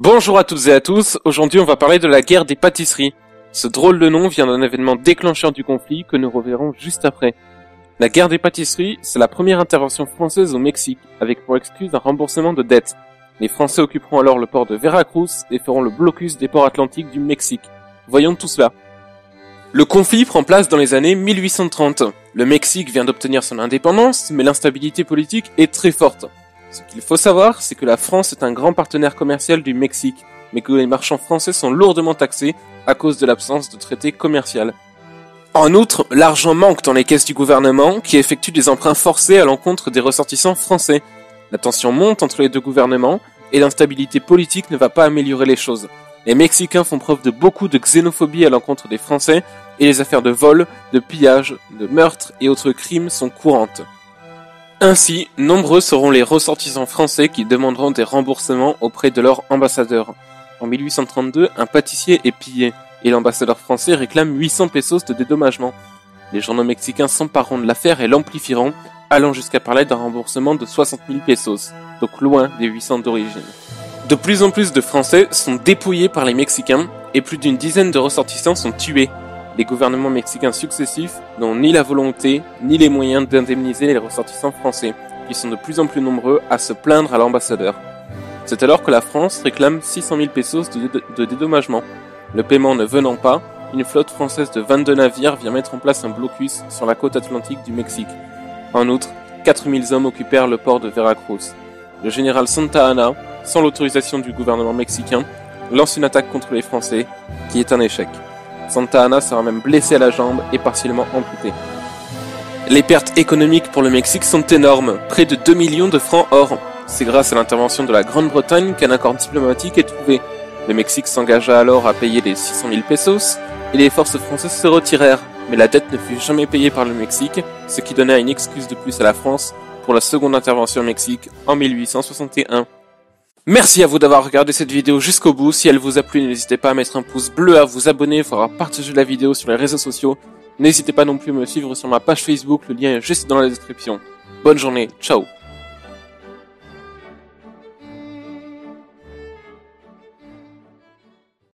Bonjour à toutes et à tous, aujourd'hui on va parler de la guerre des pâtisseries. Ce drôle de nom vient d'un événement déclencheur du conflit que nous reverrons juste après. La guerre des pâtisseries, c'est la première intervention française au Mexique, avec pour excuse un remboursement de dettes. Les Français occuperont alors le port de Veracruz et feront le blocus des ports atlantiques du Mexique. Voyons tout cela. Le conflit prend place dans les années 1830. Le Mexique vient d'obtenir son indépendance, mais l'instabilité politique est très forte. Ce qu'il faut savoir, c'est que la France est un grand partenaire commercial du Mexique, mais que les marchands français sont lourdement taxés à cause de l'absence de traité commercial. En outre, l'argent manque dans les caisses du gouvernement, qui effectue des emprunts forcés à l'encontre des ressortissants français. La tension monte entre les deux gouvernements, et l'instabilité politique ne va pas améliorer les choses. Les Mexicains font preuve de beaucoup de xénophobie à l'encontre des Français, et les affaires de vol, de pillage, de meurtre et autres crimes sont courantes. Ainsi, nombreux seront les ressortissants français qui demanderont des remboursements auprès de leur ambassadeur. En 1832, un pâtissier est pillé, et l'ambassadeur français réclame 800 pesos de dédommagement. Les journaux mexicains s'empareront de l'affaire et l'amplifieront, allant jusqu'à parler d'un remboursement de 60 000 pesos, donc loin des 800 d'origine. De plus en plus de Français sont dépouillés par les Mexicains, et plus d'une dizaine de ressortissants sont tués. Les gouvernements mexicains successifs n'ont ni la volonté, ni les moyens d'indemniser les ressortissants français, qui sont de plus en plus nombreux à se plaindre à l'ambassadeur. C'est alors que la France réclame 600 000 pesos de dédommagement. Le paiement ne venant pas, une flotte française de 22 navires vient mettre en place un blocus sur la côte atlantique du Mexique. En outre, 4000 hommes occupèrent le port de Veracruz. Le général Santa Anna, sans l'autorisation du gouvernement mexicain, lance une attaque contre les Français, qui est un échec. Santa Anna sera même blessé à la jambe et partiellement amputé. Les pertes économiques pour le Mexique sont énormes, près de 2 millions de francs or. C'est grâce à l'intervention de la Grande-Bretagne qu'un accord diplomatique est trouvé. Le Mexique s'engagea alors à payer les 600 000 pesos et les forces françaises se retirèrent. Mais la dette ne fut jamais payée par le Mexique, ce qui donna une excuse de plus à la France pour la seconde intervention au Mexique en 1861. Merci à vous d'avoir regardé cette vidéo jusqu'au bout. Si elle vous a plu, n'hésitez pas à mettre un pouce bleu, à vous abonner, il faudra partager la vidéo sur les réseaux sociaux. N'hésitez pas non plus à me suivre sur ma page Facebook, le lien est juste dans la description. Bonne journée, ciao.